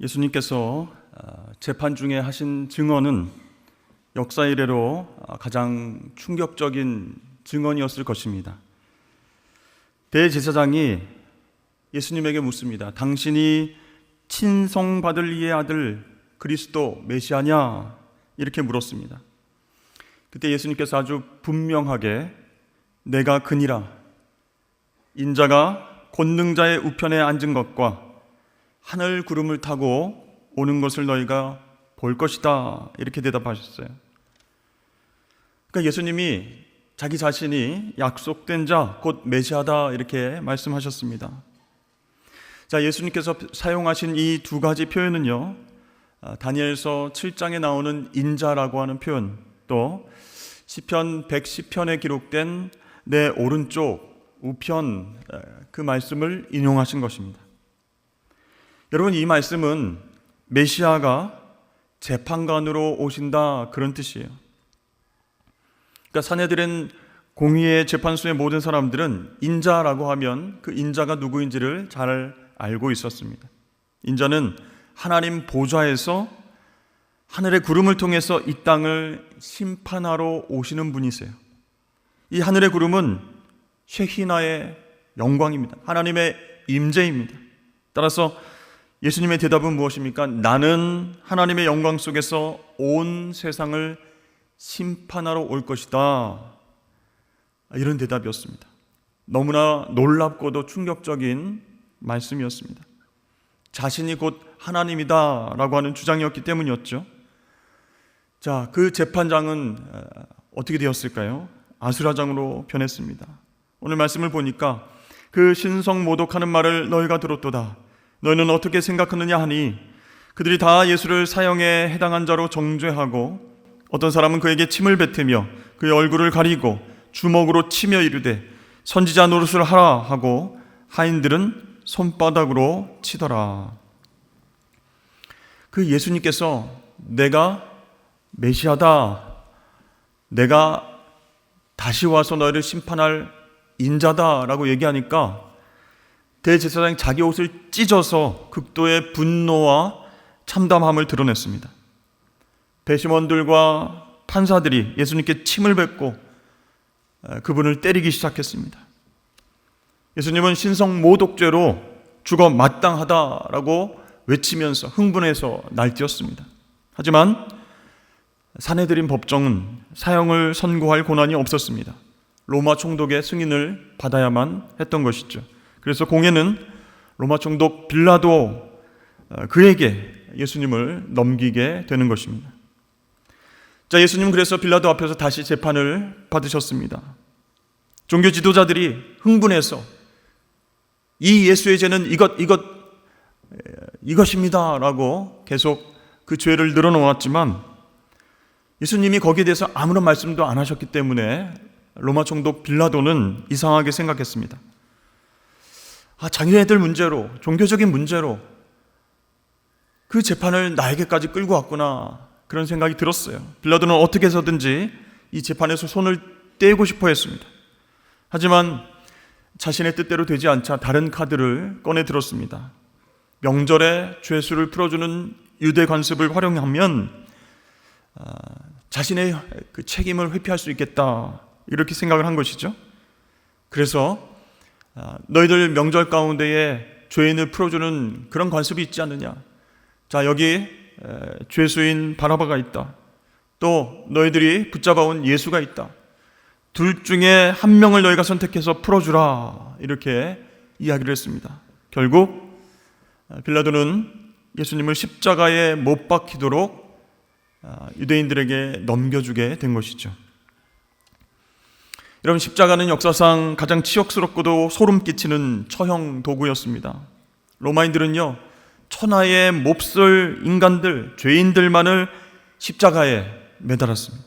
예수님께서 재판 중에 하신 증언은 역사 이래로 가장 충격적인 증언이었을 것입니다. 대제사장이 예수님에게 묻습니다. 당신이 친성받을 이의 아들 그리스도 메시아냐? 이렇게 물었습니다. 그때 예수님께서 아주 분명하게 내가 그니라, 인자가 권능자의 우편에 앉은 것과 하늘 구름을 타고 오는 것을 너희가 볼 것이다, 이렇게 대답하셨어요. 그러니까 예수님이 자기 자신이 약속된 자, 곧 메시아다, 이렇게 말씀하셨습니다. 자, 예수님께서 사용하신 이 두 가지 표현은요, 다니엘서 7장에 나오는 인자라고 하는 표현, 또 시편 110편에 기록된 내 오른쪽 우편, 그 말씀을 인용하신 것입니다. 여러분, 이 말씀은 메시아가 재판관으로 오신다, 그런 뜻이에요. 그러니까 사내들은 공의의 재판소의 모든 사람들은 인자라고 하면 그 인자가 누구인지를 잘 알고 있었습니다. 인자는 하나님 보좌에서 하늘의 구름을 통해서 이 땅을 심판하러 오시는 분이세요. 이 하늘의 구름은 쉐히나의 영광입니다. 하나님의 임재입니다. 따라서 예수님의 대답은 무엇입니까? 나는 하나님의 영광 속에서 온 세상을 심판하러 올 것이다, 이런 대답이었습니다. 너무나 놀랍고도 충격적인 말씀이었습니다. 자신이 곧 하나님이다 라고 하는 주장이었기 때문이었죠. 자, 그 재판장은 어떻게 되었을까요? 아수라장으로 변했습니다. 오늘 말씀을 보니까 그 신성 모독하는 말을 너희가 들었도다. 너희는 어떻게 생각하느냐 하니 그들이 다 예수를 사형에 해당한 자로 정죄하고 어떤 사람은 그에게 침을 뱉으며 그의 얼굴을 가리고 주먹으로 치며 이르되 선지자 노릇을 하라 하고 하인들은 손바닥으로 치더라. 그 예수님께서 내가 메시아다, 내가 다시 와서 너희를 심판할 인자다 라고 얘기하니까 대제사장이 자기 옷을 찢어서 극도의 분노와 참담함을 드러냈습니다. 배심원들과 판사들이 예수님께 침을 뱉고 그분을 때리기 시작했습니다. 예수님은 신성 모독죄로 죽어 마땅하다라고 외치면서 흥분해서 날뛰었습니다. 하지만 사내들인 법정은 사형을 선고할 권한이 없었습니다. 로마 총독의 승인을 받아야만 했던 것이죠. 그래서 공회는 로마 총독 빌라도 그에게 예수님을 넘기게 되는 것입니다. 자, 예수님은 그래서 빌라도 앞에서 다시 재판을 받으셨습니다. 종교 지도자들이 흥분해서 이 예수의 죄는 이것입니다 라고 계속 그 죄를 늘어놓았지만 예수님이 거기에 대해서 아무런 말씀도 안 하셨기 때문에 로마 총독 빌라도는 이상하게 생각했습니다. 자기네들 문제로, 종교적인 문제로 그 재판을 나에게까지 끌고 왔구나, 그런 생각이 들었어요. 빌라도는 어떻게 해서든지 이 재판에서 손을 떼고 싶어 했습니다. 하지만 자신의 뜻대로 되지 않자 다른 카드를 꺼내 들었습니다. 명절에 죄수를 풀어주는 유대 관습을 활용하면 자신의 그 책임을 회피할 수 있겠다, 이렇게 생각을 한 것이죠. 그래서 너희들 명절 가운데에 죄인을 풀어주는 그런 관습이 있지 않느냐. 자, 여기 죄수인 바라바가 있다. 또 너희들이 붙잡아온 예수가 있다. 둘 중에 한 명을 너희가 선택해서 풀어주라, 이렇게 이야기를 했습니다. 결국 빌라도는 예수님을 십자가에 못 박히도록 유대인들에게 넘겨주게 된 것이죠. 여러분, 십자가는 역사상 가장 치욕스럽고도 소름 끼치는 처형 도구였습니다. 로마인들은요, 천하의 몹쓸 인간들, 죄인들만을 십자가에 매달았습니다.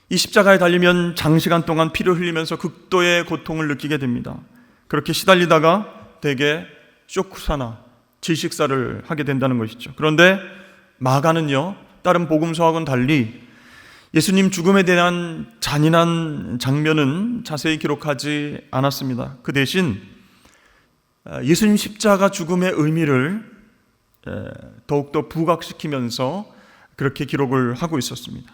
이 십자가에 달리면 장시간 동안 피를 흘리면서 극도의 고통을 느끼게 됩니다. 그렇게 시달리다가 대개 쇼크사나 질식사를 하게 된다는 것이죠. 그런데 마가는요, 다른 복음서하고는 달리 예수님 죽음에 대한 잔인한 장면은 자세히 기록하지 않았습니다. 그 대신 예수님 십자가 죽음의 의미를 더욱더 부각시키면서 그렇게 기록을 하고 있었습니다.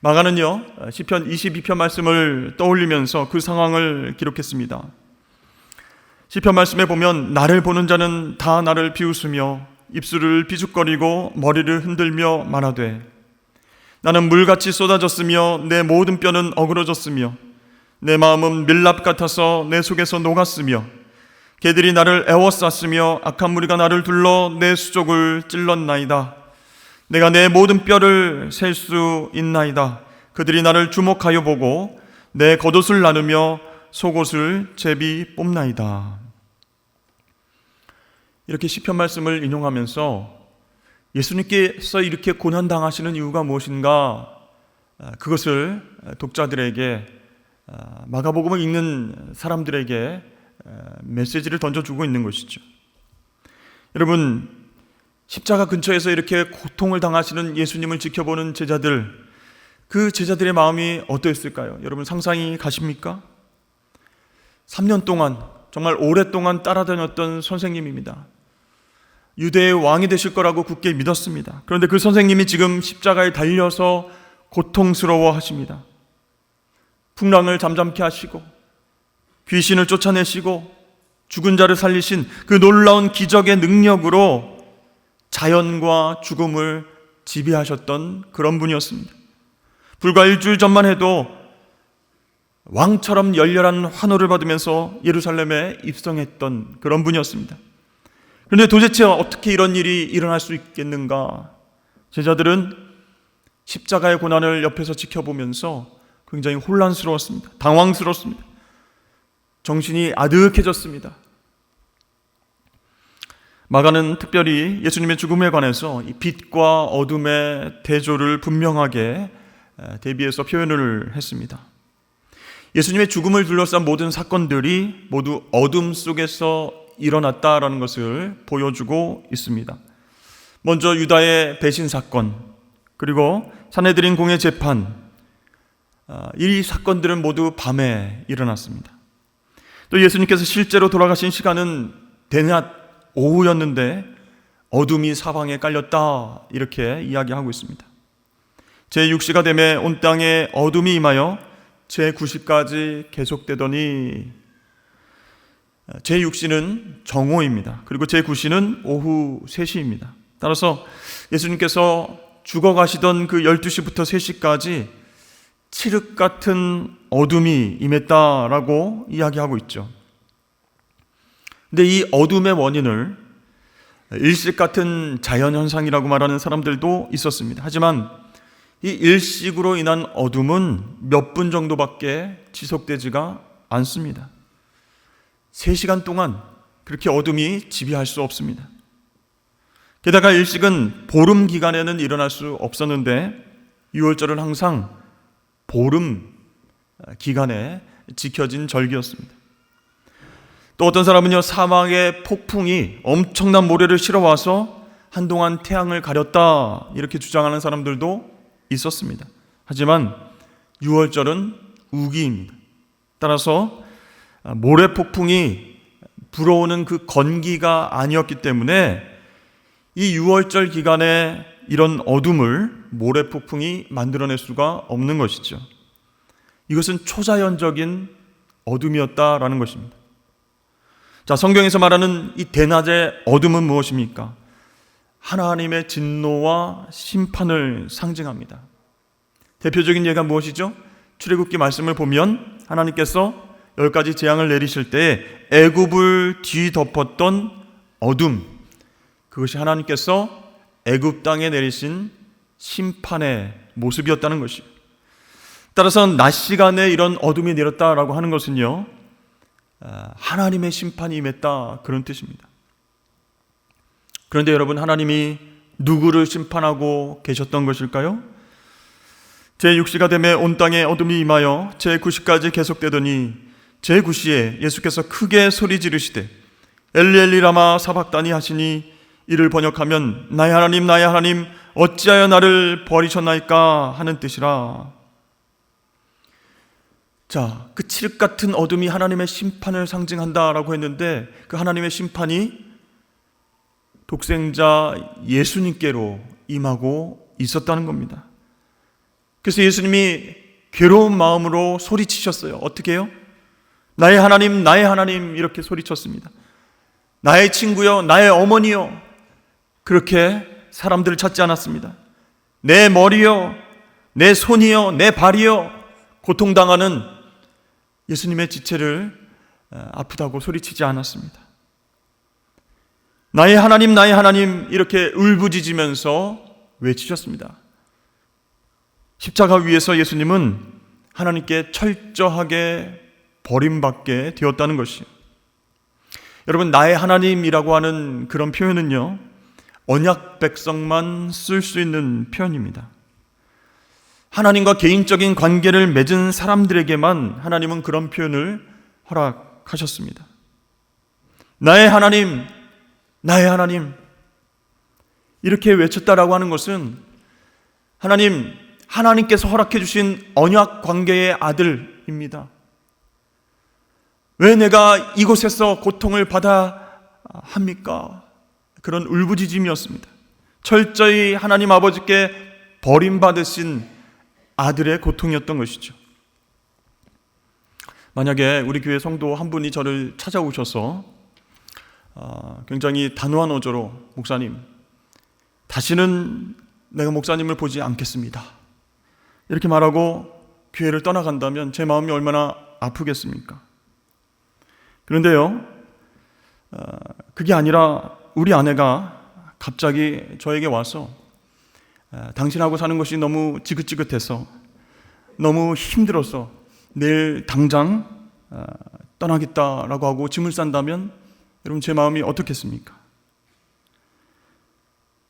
마가는요, 시편 22편 말씀을 떠올리면서 그 상황을 기록했습니다. 시편 말씀에 보면 나를 보는 자는 다 나를 비웃으며 입술을 비죽거리고 머리를 흔들며 말하되 나는 물같이 쏟아졌으며 내 모든 뼈는 어그러졌으며 내 마음은 밀랍 같아서 내 속에서 녹았으며 개들이 나를 애워쌌으며 악한 무리가 나를 둘러 내 수족을 찔렀나이다. 내가 내 모든 뼈를 셀 수 있나이다. 그들이 나를 주목하여 보고 내 겉옷을 나누며 속옷을 제비 뽑나이다. 이렇게 시편 말씀을 인용하면서 예수님께서 이렇게 고난당하시는 이유가 무엇인가, 그것을 독자들에게, 마가복음을 읽는 사람들에게 메시지를 던져주고 있는 것이죠. 여러분, 십자가 근처에서 이렇게 고통을 당하시는 예수님을 지켜보는 제자들, 그 제자들의 마음이 어떠했을까요? 여러분 상상이 가십니까? 3년 동안, 정말 오랫동안 따라다녔던 선생님입니다. 유대의 왕이 되실 거라고 굳게 믿었습니다. 그런데 그 선생님이 지금 십자가에 달려서 고통스러워 하십니다. 풍랑을 잠잠케 하시고 귀신을 쫓아내시고 죽은 자를 살리신 그 놀라운 기적의 능력으로 자연과 죽음을 지배하셨던 그런 분이었습니다. 불과 일주일 전만 해도 왕처럼 열렬한 환호를 받으면서 예루살렘에 입성했던 그런 분이었습니다. 그런데 도대체 어떻게 이런 일이 일어날 수 있겠는가? 제자들은 십자가의 고난을 옆에서 지켜보면서 굉장히 혼란스러웠습니다. 당황스러웠습니다. 정신이 아득해졌습니다. 마가는 특별히 예수님의 죽음에 관해서 이 빛과 어둠의 대조를 분명하게 대비해서 표현을 했습니다. 예수님의 죽음을 둘러싼 모든 사건들이 모두 어둠 속에서 일어났다라는 것을 보여주고 있습니다. 먼저 유다의 배신 사건, 그리고 산헤드린 공회 재판, 이 사건들은 모두 밤에 일어났습니다. 또 예수님께서 실제로 돌아가신 시간은 대낮 오후였는데 어둠이 사방에 깔렸다, 이렇게 이야기하고 있습니다. 제6시가 되매 온 땅에 어둠이 임하여 제9시까지 계속되더니, 제6시는 정오입니다. 그리고 제9시는 오후 3시입니다. 따라서 예수님께서 죽어가시던 그 12시부터 3시까지 칠흑 같은 어둠이 임했다라고 이야기하고 있죠. 근데 이 어둠의 원인을 일식 같은 자연현상이라고 말하는 사람들도 있었습니다. 하지만 이 일식으로 인한 어둠은 몇 분 정도밖에 지속되지가 않습니다. 3시간 동안 그렇게 어둠이 지배할 수 없습니다. 게다가 일식은 보름 기간에는 일어날 수 없었는데 6월절은 항상 보름 기간에 지켜진 절기였습니다. 또 어떤 사람은요, 사막의 폭풍이 엄청난 모래를 실어와서 한동안 태양을 가렸다, 이렇게 주장하는 사람들도 있었습니다. 하지만 6월절은 우기입니다. 따라서 모래 폭풍이 불어오는 그 건기가 아니었기 때문에 이 6월절 기간에 이런 어둠을 모래 폭풍이 만들어낼 수가 없는 것이죠. 이것은 초자연적인 어둠이었다라는 것입니다. 자, 성경에서 말하는 이 대낮의 어둠은 무엇입니까? 하나님의 진노와 심판을 상징합니다. 대표적인 예가 무엇이죠? 출애굽기 말씀을 보면 하나님께서 10가지 재앙을 내리실 때 애굽을 뒤덮었던 어둠, 그것이 하나님께서 애굽 땅에 내리신 심판의 모습이었다는 것이에요. 따라서 낮 시간에 이런 어둠이 내렸다라고 하는 것은요, 하나님의 심판이 임했다, 그런 뜻입니다. 그런데 여러분, 하나님이 누구를 심판하고 계셨던 것일까요? 제6시가 되매 온 땅에 어둠이 임하여 제9시까지 계속되더니 제9시에 예수께서 크게 소리 지르시되 엘리 엘리 라마 사박다니 하시니, 이를 번역하면 나의 하나님 어찌하여 나를 버리셨나이까 하는 뜻이라. 자, 그 칠흑 같은 어둠이 하나님의 심판을 상징한다라고 했는데 그 하나님의 심판이 독생자 예수님께로 임하고 있었다는 겁니다. 그래서 예수님이 괴로운 마음으로 소리치셨어요. 어떻게 해요? 나의 하나님, 나의 하나님, 이렇게 소리쳤습니다. 나의 친구요, 나의 어머니요. 그렇게 사람들을 찾지 않았습니다. 내 머리요, 내 손이요, 내 발이요. 고통당하는 예수님의 지체를 아프다고 소리치지 않았습니다. 나의 하나님, 나의 하나님, 이렇게 울부짖으면서 외치셨습니다. 십자가 위에서 예수님은 하나님께 철저하게 버림받게 되었다는 것이에요. 여러분, 나의 하나님이라고 하는 그런 표현은요, 언약 백성만 쓸 수 있는 표현입니다. 하나님과 개인적인 관계를 맺은 사람들에게만 하나님은 그런 표현을 허락하셨습니다. 나의 하나님, 나의 하나님, 이렇게 외쳤다라고 하는 것은 하나님께서 허락해 주신 언약 관계의 아들입니다. 왜 내가 이곳에서 고통을 받아야 합니까? 그런 울부짖음이었습니다. 철저히 하나님 아버지께 버림받으신 아들의 고통이었던 것이죠. 만약에 우리 교회 성도 한 분이 저를 찾아오셔서 굉장히 단호한 어조로, 목사님, 다시는 내가 목사님을 보지 않겠습니다, 이렇게 말하고 교회를 떠나간다면 제 마음이 얼마나 아프겠습니까? 그런데요, 그게 아니라 우리 아내가 갑자기 저에게 와서 당신하고 사는 것이 너무 지긋지긋해서, 너무 힘들어서 내일 당장 떠나겠다라고 하고 짐을 싼다면 여러분, 제 마음이 어떻겠습니까?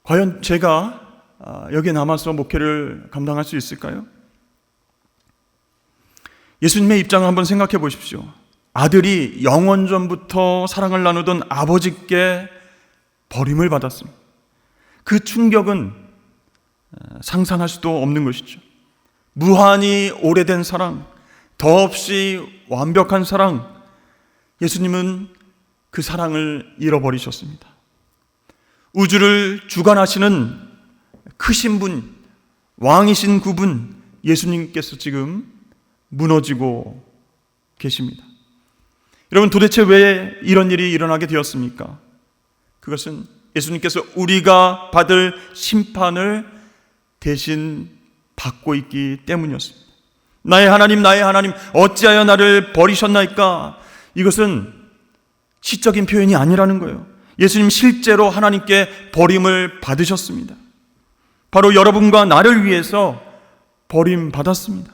과연 제가 여기에 남아서 목회를 감당할 수 있을까요? 예수님의 입장을 한번 생각해 보십시오. 아들이 영원전부터 사랑을 나누던 아버지께 버림을 받았습니다. 그 충격은 상상할 수도 없는 것이죠. 무한히 오래된 사랑, 더없이 완벽한 사랑, 예수님은 그 사랑을 잃어버리셨습니다. 우주를 주관하시는 크신 분, 왕이신 그분, 예수님께서 지금 무너지고 계십니다. 여러분, 도대체 왜 이런 일이 일어나게 되었습니까? 그것은 예수님께서 우리가 받을 심판을 대신 받고 있기 때문이었습니다. 나의 하나님, 나의 하나님, 어찌하여 나를 버리셨나이까? 이것은 시적인 표현이 아니라는 거예요. 예수님 실제로 하나님께 버림을 받으셨습니다. 바로 여러분과 나를 위해서 버림받았습니다.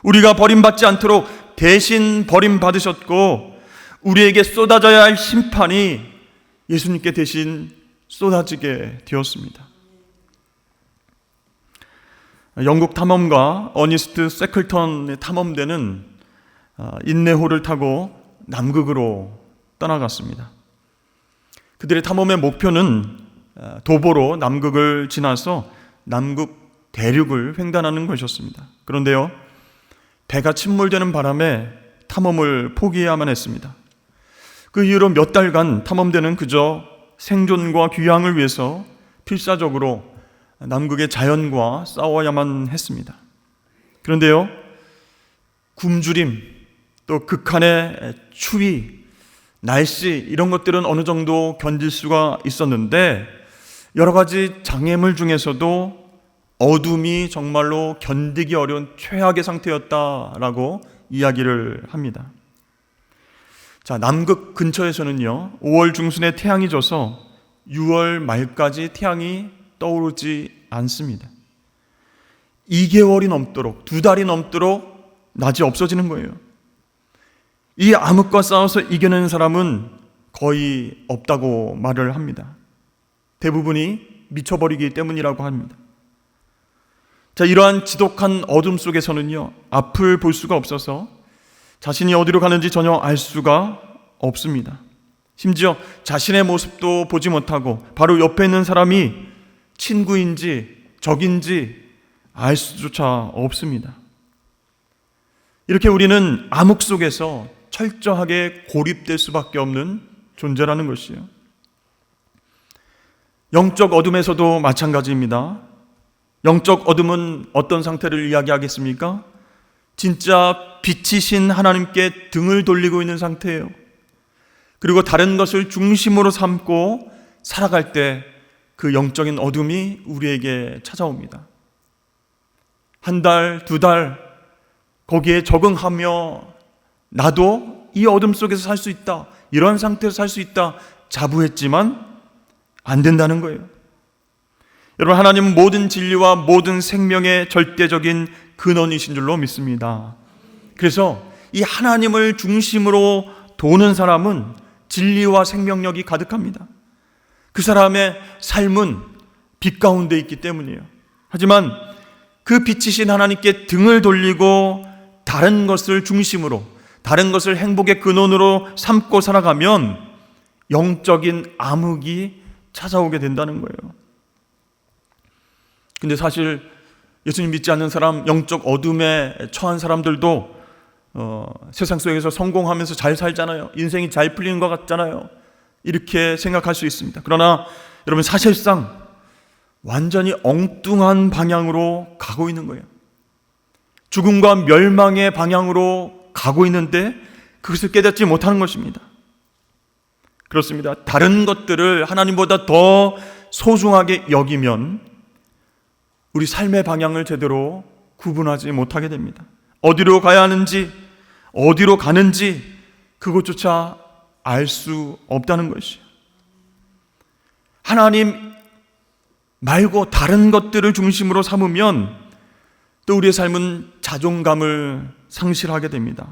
우리가 버림받지 않도록 대신 버림받으셨고, 우리에게 쏟아져야 할 심판이 예수님께 대신 쏟아지게 되었습니다. 영국 탐험가 어니스트 세클턴의 탐험대는 인내호를 타고 남극으로 떠나갔습니다. 그들의 탐험의 목표는 도보로 남극을 지나서 남극 대륙을 횡단하는 것이었습니다. 그런데요, 배가 침몰되는 바람에 탐험을 포기해야만 했습니다. 그 이후로 몇 달간 탐험대는 그저 생존과 귀향을 위해서 필사적으로 남극의 자연과 싸워야만 했습니다. 그런데요, 굶주림, 또 극한의 추위, 날씨, 이런 것들은 어느 정도 견딜 수가 있었는데, 여러 가지 장애물 중에서도 어둠이 정말로 견디기 어려운 최악의 상태였다라고 이야기를 합니다. 자, 남극 근처에서는요, 5월 중순에 태양이 져서 6월 말까지 태양이 떠오르지 않습니다. 2개월이 넘도록, 2달이 넘도록 낮이 없어지는 거예요. 이 암흑과 싸워서 이겨낸 사람은 거의 없다고 말을 합니다. 대부분이 미쳐버리기 때문이라고 합니다. 자, 이러한 지독한 어둠 속에서는요, 앞을 볼 수가 없어서 자신이 어디로 가는지 전혀 알 수가 없습니다. 심지어 자신의 모습도 보지 못하고 바로 옆에 있는 사람이 친구인지 적인지 알 수조차 없습니다. 이렇게 우리는 암흑 속에서 철저하게 고립될 수밖에 없는 존재라는 것이에요. 영적 어둠에서도 마찬가지입니다. 영적 어둠은 어떤 상태를 이야기하겠습니까? 진짜 빛이신 하나님께 등을 돌리고 있는 상태예요. 그리고 다른 것을 중심으로 삼고 살아갈 때 그 영적인 어둠이 우리에게 찾아옵니다. 한 달, 두 달 거기에 적응하며 나도 이 어둠 속에서 살 수 있다, 이런 상태에서 살 수 있다 자부했지만 안 된다는 거예요. 여러분, 하나님은 모든 진리와 모든 생명의 절대적인 근원이신 줄로 믿습니다. 그래서 이 하나님을 중심으로 도는 사람은 진리와 생명력이 가득합니다. 그 사람의 삶은 빛 가운데 있기 때문이에요. 하지만 그 빛이신 하나님께 등을 돌리고 다른 것을 중심으로, 다른 것을 행복의 근원으로 삼고 살아가면 영적인 암흑이 찾아오게 된다는 거예요. 근데 사실 예수님 믿지 않는 사람, 영적 어둠에 처한 사람들도 세상 속에서 성공하면서 잘 살잖아요. 인생이 잘 풀리는 것 같잖아요. 이렇게 생각할 수 있습니다. 그러나 여러분, 사실상 완전히 엉뚱한 방향으로 가고 있는 거예요. 죽음과 멸망의 방향으로 가고 있는데 그것을 깨닫지 못하는 것입니다. 그렇습니다. 다른 것들을 하나님보다 더 소중하게 여기면 우리 삶의 방향을 제대로 구분하지 못하게 됩니다. 어디로 가야 하는지, 어디로 가는지 그것조차 알 수 없다는 것이에요. 하나님 말고 다른 것들을 중심으로 삼으면 또 우리의 삶은 자존감을 상실하게 됩니다.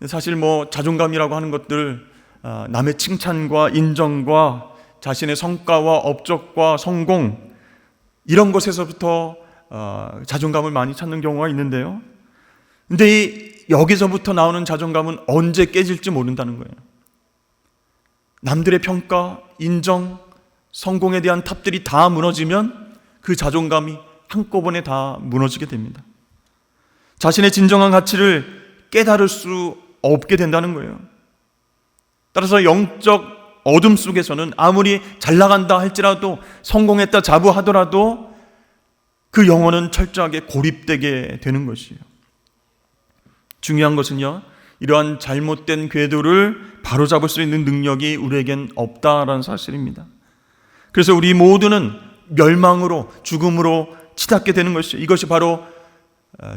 사실 자존감이라고 하는 것들, 남의 칭찬과 인정과 자신의 성과와 업적과 성공, 이런 것에서부터 자존감을 많이 찾는 경우가 있는데요. 근데 여기서부터 나오는 자존감은 언제 깨질지 모른다는 거예요. 남들의 평가, 인정, 성공에 대한 탑들이 다 무너지면 그 자존감이 한꺼번에 다 무너지게 됩니다. 자신의 진정한 가치를 깨달을 수 없게 된다는 거예요. 따라서 영적 어둠 속에서는 아무리 잘 나간다 할지라도, 성공했다 자부하더라도 그 영혼은 철저하게 고립되게 되는 것이에요. 중요한 것은요, 이러한 잘못된 궤도를 바로잡을 수 있는 능력이 우리에겐 없다라는 사실입니다. 그래서 우리 모두는 멸망으로, 죽음으로 치닫게 되는 것이죠. 이것이 바로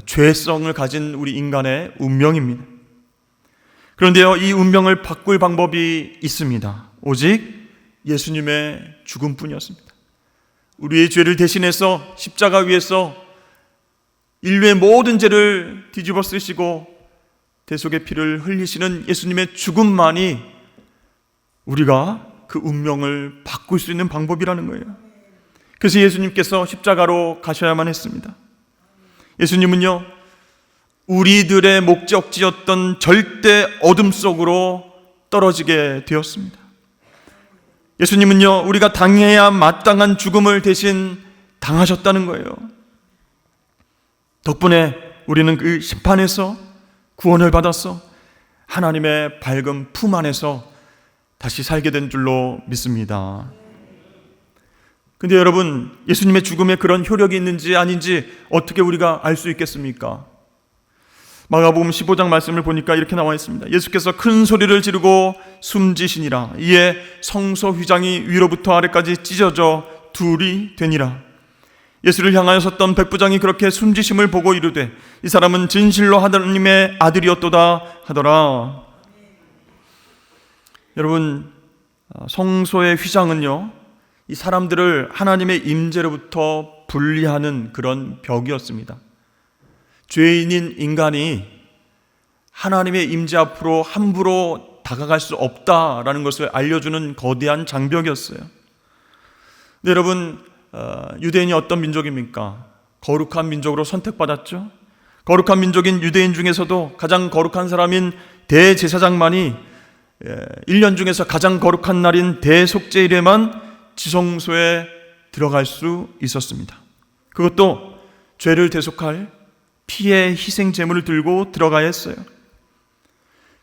죄성을 가진 우리 인간의 운명입니다. 그런데요, 이 운명을 바꿀 방법이 있습니다. 오직 예수님의 죽음뿐이었습니다. 우리의 죄를 대신해서 십자가 위에서 인류의 모든 죄를 뒤집어 쓰시고 대속의 피를 흘리시는 예수님의 죽음만이 우리가 그 운명을 바꿀 수 있는 방법이라는 거예요. 그래서 예수님께서 십자가로 가셔야만 했습니다. 예수님은요, 우리들의 목적지였던 절대 어둠 속으로 떨어지게 되었습니다. 예수님은요, 우리가 당해야 마땅한 죽음을 대신 당하셨다는 거예요. 덕분에 우리는 그 심판에서 구원을 받아서 하나님의 밝은 품 안에서 다시 살게 된 줄로 믿습니다. 근데 여러분, 예수님의 죽음에 그런 효력이 있는지 아닌지 어떻게 우리가 알 수 있겠습니까? 마가복음 15장 말씀을 보니까 이렇게 나와 있습니다. 예수께서 큰 소리를 지르고 숨지시니라. 이에 성소 휘장이 위로부터 아래까지 찢어져 둘이 되니라. 예수를 향하여 섰던 백부장이 그렇게 숨지심을 보고 이르되 이 사람은 진실로 하나님의 아들이었도다 하더라. 여러분, 성소의 휘장은요, 이 사람들을 하나님의 임재로부터 분리하는 그런 벽이었습니다. 죄인인 인간이 하나님의 임재 앞으로 함부로 다가갈 수 없다라는 것을 알려주는 거대한 장벽이었어요. 근데 여러분, 유대인이 어떤 민족입니까? 거룩한 민족으로 선택받았죠. 거룩한 민족인 유대인 중에서도 가장 거룩한 사람인 대제사장만이 1년 중에서 가장 거룩한 날인 대속죄일에만 지성소에 들어갈 수 있었습니다. 그것도 죄를 대속할 피의 희생 제물을 들고 들어가야 했어요.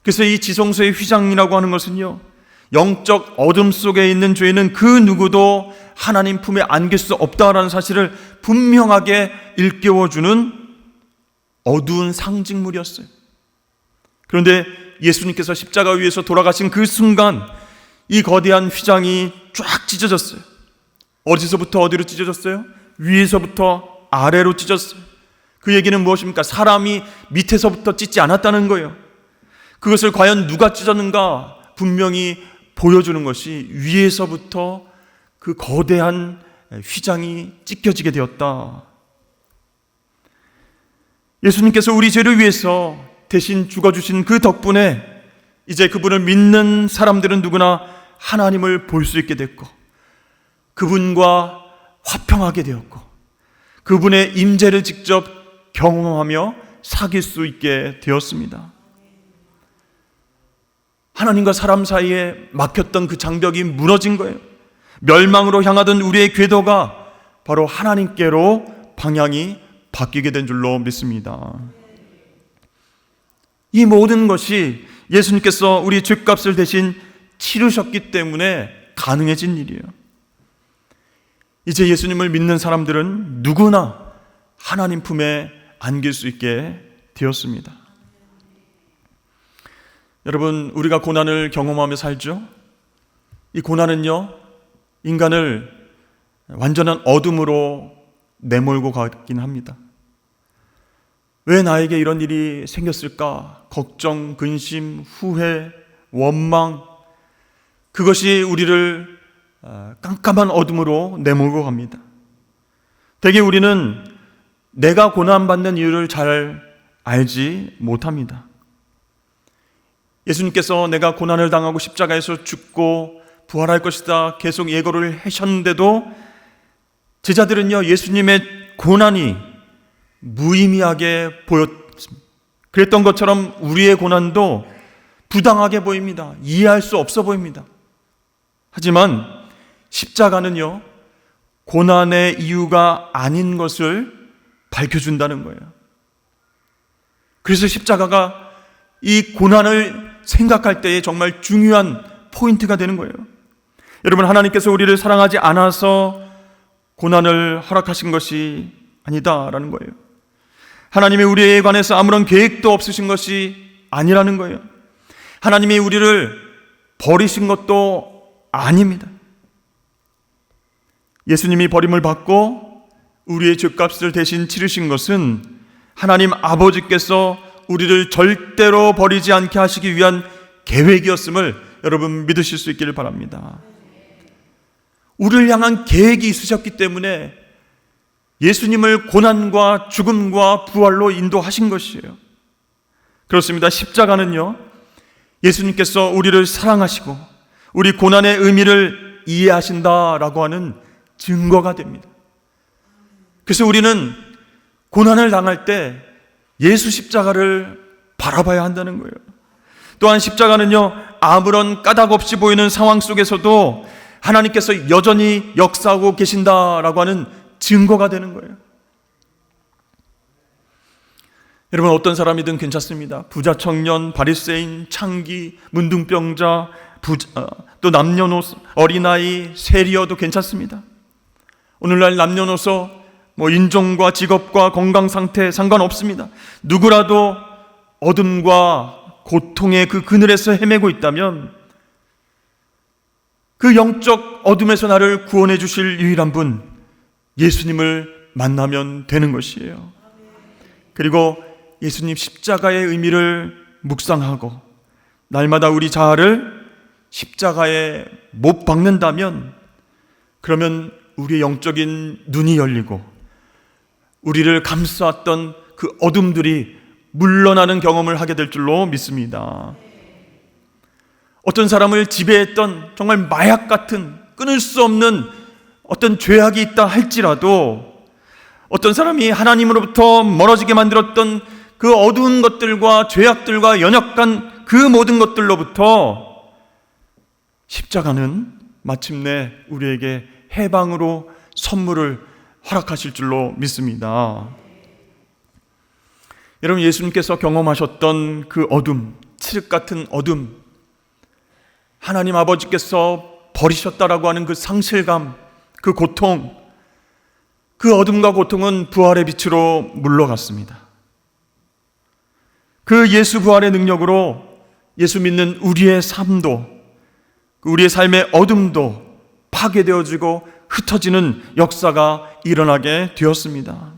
그래서 이 지성소의 휘장이라고 하는 것은요, 영적 어둠 속에 있는 죄인은 그 누구도 하나님 품에 안길 수 없다라는 사실을 분명하게 일깨워주는 어두운 상징물이었어요. 그런데 예수님께서 십자가 위에서 돌아가신 그 순간 이 거대한 휘장이 쫙 찢어졌어요. 어디서부터 어디로 찢어졌어요? 위에서부터 아래로 찢어졌어요. 그 얘기는 무엇입니까? 사람이 밑에서부터 찢지 않았다는 거예요. 그것을 과연 누가 찢었는가 분명히 보여주는 것이 위에서부터 그 거대한 휘장이 찢겨지게 되었다. 예수님께서 우리 죄를 위해서 대신 죽어주신 그 덕분에 이제 그분을 믿는 사람들은 누구나 하나님을 볼 수 있게 됐고, 그분과 화평하게 되었고, 그분의 임재를 직접 경험하며 사귈 수 있게 되었습니다. 하나님과 사람 사이에 막혔던 그 장벽이 무너진 거예요. 멸망으로 향하던 우리의 궤도가 바로 하나님께로 방향이 바뀌게 된 줄로 믿습니다. 이 모든 것이 예수님께서 우리 죄값을 대신 치르셨기 때문에 가능해진 일이에요. 이제 예수님을 믿는 사람들은 누구나 하나님 품에 안길 수 있게 되었습니다. 여러분, 우리가 고난을 경험하며 살죠? 이 고난은요, 인간을 완전한 어둠으로 내몰고 가긴 합니다. 왜 나에게 이런 일이 생겼을까? 걱정, 근심, 후회, 원망, 그것이 우리를 깜깜한 어둠으로 내몰고 갑니다. 대개 우리는 내가 고난받는 이유를 잘 알지 못합니다. 예수님께서 내가 고난을 당하고 십자가에서 죽고 부활할 것이다 계속 예고를 하셨는데도 제자들은요, 예수님의 고난이 무의미하게 보였습니다. 그랬던 것처럼 우리의 고난도 부당하게 보입니다. 이해할 수 없어 보입니다. 하지만 십자가는요, 고난의 이유가 아닌 것을 밝혀준다는 거예요. 그래서 십자가가 이 고난을 생각할 때에 정말 중요한 포인트가 되는 거예요. 여러분, 하나님께서 우리를 사랑하지 않아서 고난을 허락하신 것이 아니다라는 거예요. 하나님이 우리에 관해서 아무런 계획도 없으신 것이 아니라는 거예요. 하나님이 우리를 버리신 것도 아닙니다. 예수님이 버림을 받고 우리의 죄값을 대신 치르신 것은 하나님 아버지께서 우리를 절대로 버리지 않게 하시기 위한 계획이었음을 여러분 믿으실 수 있기를 바랍니다. 우리를 향한 계획이 있으셨기 때문에 예수님을 고난과 죽음과 부활로 인도하신 것이에요. 그렇습니다. 십자가는요, 예수님께서 우리를 사랑하시고 우리 고난의 의미를 이해하신다라고 하는 증거가 됩니다. 그래서 우리는 고난을 당할 때 예수 십자가를 바라봐야 한다는 거예요. 또한 십자가는요, 아무런 까닭 없이 보이는 상황 속에서도 하나님께서 여전히 역사하고 계신다라고 하는 증거가 되는 거예요. 여러분, 어떤 사람이든 괜찮습니다. 부자 청년, 바리새인, 창기, 문둥병자, 또 남녀노소, 어린아이, 세리어도 괜찮습니다. 오늘날 남녀노소 인종과 직업과 건강 상태 상관없습니다. 누구라도 어둠과 고통의 그 그늘에서 헤매고 있다면 그 영적 어둠에서 나를 구원해 주실 유일한 분, 예수님을 만나면 되는 것이에요. 그리고 예수님 십자가의 의미를 묵상하고 날마다 우리 자아를 십자가에 못 박는다면, 그러면 우리의 영적인 눈이 열리고 우리를 감싸왔던 그 어둠들이 물러나는 경험을 하게 될 줄로 믿습니다. 어떤 사람을 지배했던 정말 마약 같은 끊을 수 없는 어떤 죄악이 있다 할지라도, 어떤 사람이 하나님으로부터 멀어지게 만들었던 그 어두운 것들과 죄악들과 연약한 그 모든 것들로부터 십자가는 마침내 우리에게 해방으로 선물을 허락하실 줄로 믿습니다. 여러분, 예수님께서 경험하셨던 그 어둠, 칠흑 같은 어둠, 하나님 아버지께서 버리셨다라고 하는 그 상실감, 그 고통, 그 어둠과 고통은 부활의 빛으로 물러갔습니다. 그 예수 부활의 능력으로 예수 믿는 우리의 삶도, 우리의 삶의 어둠도 파괴되어지고 흩어지는 역사가 일어나게 되었습니다.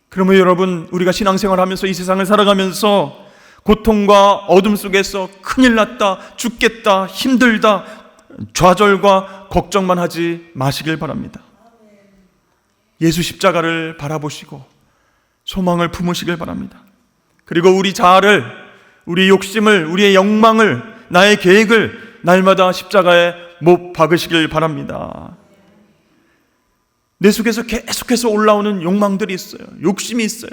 그러면 여러분, 우리가 신앙생활하면서 이 세상을 살아가면서 고통과 어둠 속에서 큰일 났다, 죽겠다, 힘들다, 좌절과 걱정만 하지 마시길 바랍니다. 예수 십자가를 바라보시고 소망을 품으시길 바랍니다. 그리고 우리 자아를, 우리 욕심을, 우리의 욕망을, 나의 계획을 날마다 십자가에 못 박으시길 바랍니다. 내 속에서 계속해서 올라오는 욕망들이 있어요. 욕심이 있어요.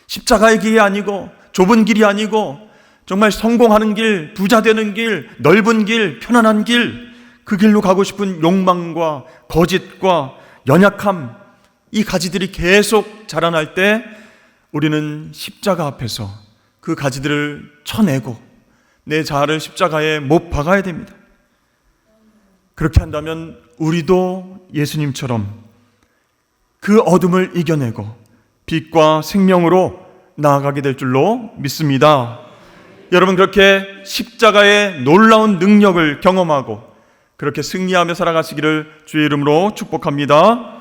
십자가의 길이 아니고, 좁은 길이 아니고, 정말 성공하는 길, 부자 되는 길, 넓은 길, 편안한 길, 그 길로 가고 싶은 욕망과 거짓과 연약함, 이 가지들이 계속 자라날 때 우리는 십자가 앞에서 그 가지들을 쳐내고 내 자아를 십자가에 못 박아야 됩니다. 그렇게 한다면 우리도 예수님처럼 그 어둠을 이겨내고 빛과 생명으로 나아가게 될 줄로 믿습니다. 여러분, 그렇게 십자가의 놀라운 능력을 경험하고 그렇게 승리하며 살아가시기를 주의 이름으로 축복합니다.